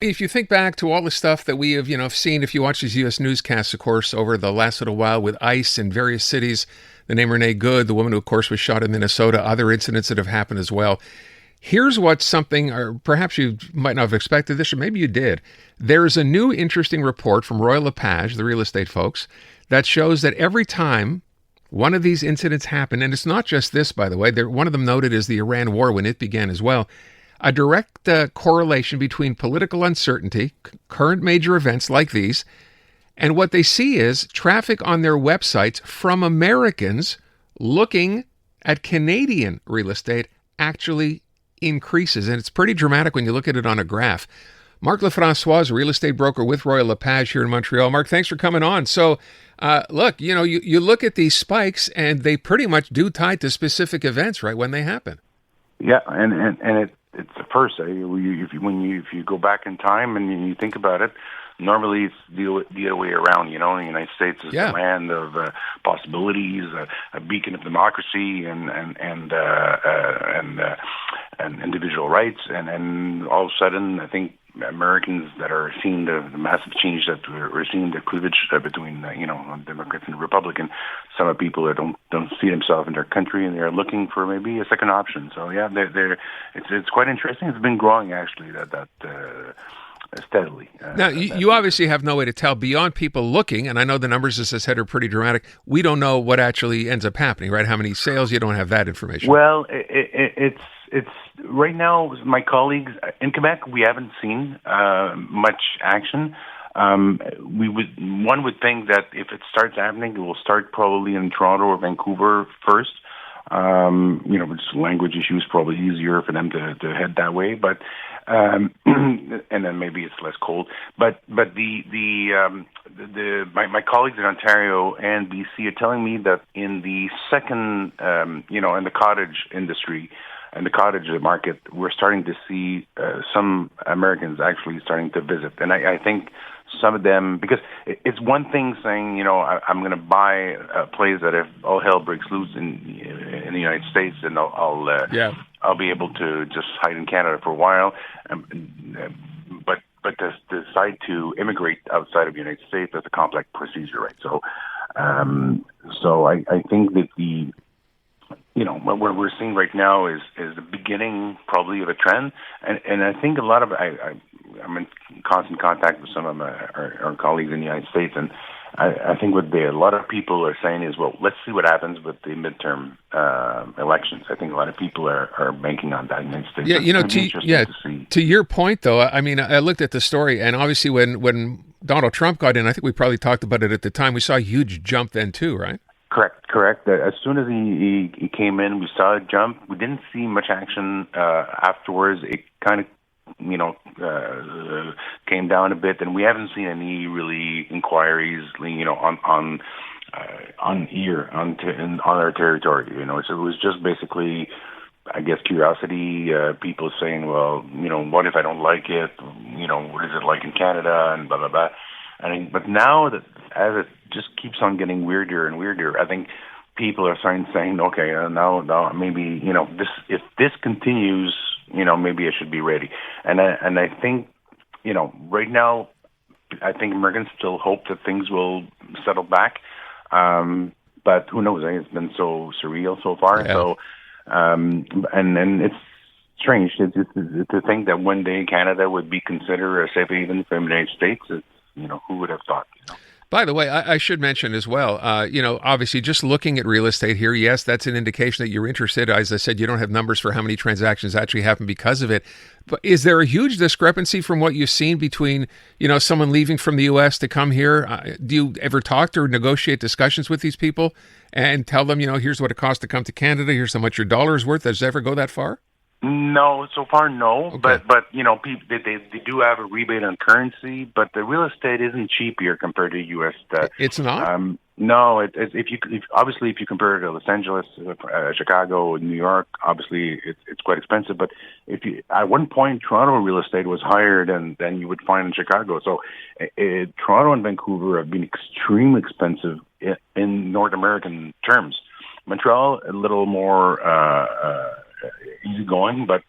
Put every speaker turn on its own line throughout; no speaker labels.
If you think back to all the stuff that we have, seen, if you watch these U.S. newscasts, of course, over the last little while with ICE in various cities, the name Renee Good, the woman who, of course, was shot in Minnesota, other incidents that have happened as well. Here's what's something, or perhaps you might not have expected this, or maybe you did. There's a new interesting report from Royal LePage, the real estate folks, that shows that every time one of these incidents happen, and it's not just this, by the way, one of them noted is the Iran war when it began as well, a direct correlation between political uncertainty, current major events like these, and what they see is traffic on their websites from Americans looking at Canadian real estate actually increases. And it's pretty dramatic when you look at it on a graph. Marc Lefrançois is a real estate broker with Royal LePage here in Montreal. Marc, thanks for coming on. So, look, you look at these spikes and they pretty much do tie to specific events, right, when they happen.
Yeah, and it's the first. If you go back in time and you think about it, normally it's the other way around. The United States is the land of possibilities, a beacon of democracy, and individual rights. And all of a sudden, I think Americans that are seeing the massive change that we're seeing, the cleavage between Democrats and Republicans. Some of people that don't see themselves in their country, and they're looking for maybe a second option. So yeah, it's quite interesting. It's been growing actually that steadily.
Now, you obviously have no way to tell beyond people looking, and I know the numbers, as I said, are pretty dramatic. We don't know what actually ends up happening, right? How many sales? You don't have that information.
Well, it's right now, my colleagues in Quebec, we haven't seen much action. One would think that if it starts happening, it will start probably in Toronto or Vancouver first. It's language issues, probably easier for them to head that way, but and then maybe it's less cold. But my colleagues in Ontario and BC are telling me that in the second, in the cottage industry and the cottage market, we're starting to see some Americans actually starting to visit, and I think some of them, because it's one thing saying, I'm going to buy a place that if all hell breaks loose in the United States, and I'll be able to just hide in Canada for a while. But to decide to immigrate outside of the United States, that's a complex procedure, right? So I think that what we're seeing right now is the beginning probably of a trend, and I think a lot of I'm in constant contact with some of our colleagues in the United States, and I think what a lot of people are saying is, well, let's see what happens with the midterm elections. I think a lot of people are banking on that in the United States.
To your point, though, I mean, I looked at the story, and obviously when Donald Trump got in, I think we probably talked about it at the time, we saw a huge jump then too, right?
Correct. As soon as he came in, we saw a jump. We didn't see much action afterwards. It kind of, came down a bit, and we haven't seen any really inquiries, on our territory. So it was just basically, I guess, curiosity. People saying, well, what if I don't like it? What is it like in Canada? And blah blah blah. But now that as it just keeps on getting weirder and weirder, I think people are saying, okay, now maybe if this continues, maybe I should be ready. And I think right now, I think Americans still hope that things will settle back, but who knows? It's been so surreal so far.
Yeah.
So and it's strange to think that one day Canada would be considered a safe haven for the United States. Who would have thought?
By the way, I should mention as well, obviously just looking at real estate here, yes, that's an indication that you're interested. As I said, you don't have numbers for how many transactions actually happen because of it. But is there a huge discrepancy from what you've seen between, someone leaving from the U.S. to come here? Do you ever talk or negotiate discussions with these people and tell them, here's what it costs to come to Canada, here's how much your dollar is worth? Does it ever go that far?
No, so far no.
Okay.
But people they do have a rebate on currency, but the real estate isn't cheap here compared to U.S.
It's not.
No, if you compare it to Los Angeles, Chicago, New York, obviously it's quite expensive. But at one point Toronto real estate was higher than you would find in Chicago. So Toronto and Vancouver have been extremely expensive in North American terms. Montreal a little more easygoing, but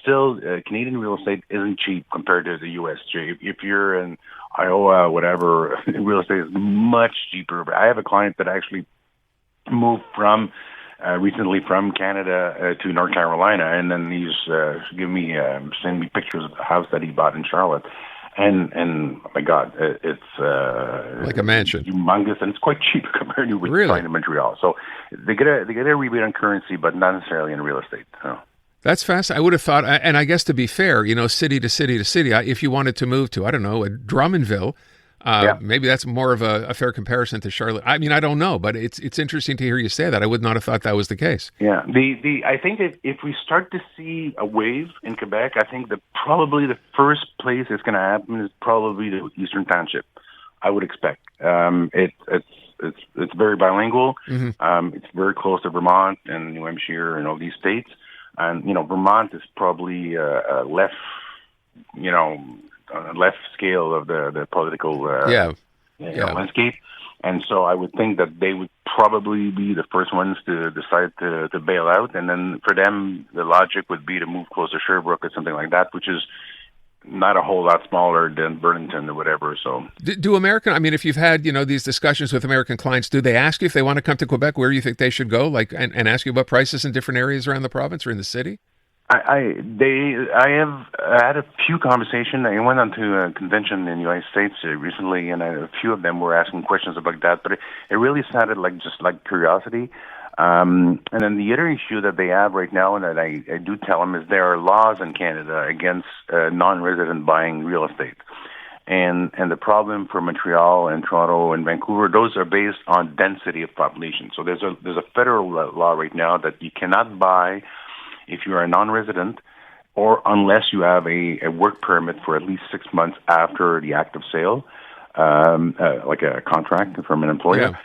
still Canadian real estate isn't cheap compared to the U.S. If you're in Iowa, whatever, real estate is much cheaper. But I have a client that actually moved from recently from Canada to North Carolina, and then he's send me pictures of the house that he bought in Charlotte. And oh my God, it's
like a mansion,
humongous, and it's quite cheap compared to what you find in Montreal. So they get a rebate on currency, but not necessarily in real estate. So.
That's fast. I would have thought, and I guess to be fair, city to city to city, if you wanted to move to, I don't know, a Drummondville, maybe that's more of a fair comparison to Charlotte. I mean, I don't know, but it's interesting to hear you say that. I would not have thought that was the case.
Yeah, I think that if we start to see a wave in Quebec, I think that probably the first place it's going to happen is probably the Eastern Township. I would expect. It's very bilingual. Mm-hmm. It's very close to Vermont and New Hampshire and all these states. And Vermont is probably left scale of the political landscape. And so I would think that they would probably be the first ones to decide to bail out. And then for them, the logic would be to move close to Sherbrooke or something like that, which is not a whole lot smaller than Burlington or whatever. So,
do if you've had these discussions with American clients, do they ask you if they want to come to Quebec, where you think they should go, and ask you about prices in different areas around the province or in the city?
I have had a few conversations. I went on to a convention in the United States recently, and a few of them were asking questions about that. But it really sounded like curiosity. And then the other issue that they have right now, and that I do tell them, is there are laws in Canada against non-resident buying real estate. And the problem for Montreal and Toronto and Vancouver, those are based on density of population. So there's a federal law right now that you cannot buy if you are a non-resident, or unless you have a work permit for at least 6 months after the act of sale, like a contract from an employer. Yeah.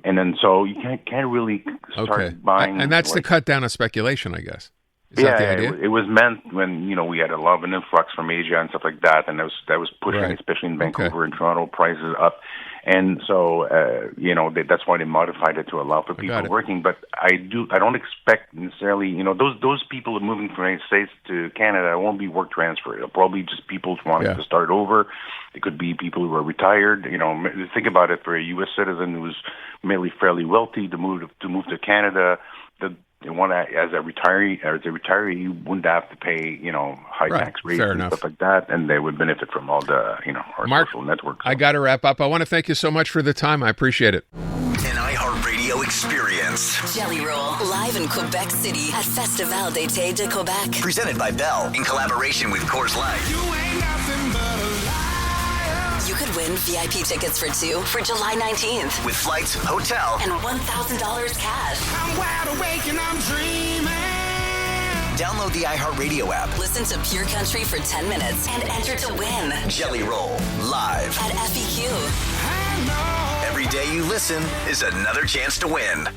And then so you can't really start buying.
And that's to cut down on speculation, I guess. Is that the idea?
It was meant when we had a lot of an influx from Asia and stuff like that, and that was pushing, especially in Vancouver and Toronto, prices up. And so that's why they modified it to allow for people working. But I don't expect necessarily those people who are moving from the United States to Canada won't be work transfer. It'll probably just people wanting to start over. It could be people who are retired. Think about it, for a U.S. citizen who's maybe fairly wealthy to move to Canada. They want to, as a retiree, you wouldn't have to pay, high tax rates and stuff like that, and they would benefit from all the, our
Marc,
social networks.
I got to wrap up. I want to thank you so much for the time. I appreciate it.
An iHeartRadio experience.
Jelly Roll, live in Quebec City at Festival d'été de Quebec.
Presented by Bell, in collaboration with Coors Light.
You ain't nothing but a liar. You could win VIP tickets for 2 for July 19th.
With flights, hotel,
and $1,000 cash.
I'm wide awake and I'm dreaming.
Download the iHeartRadio app.
Listen to Pure Country for 10 minutes and enter to win.
Jelly Roll, live
at FEQ.
Every day you listen is another chance to win.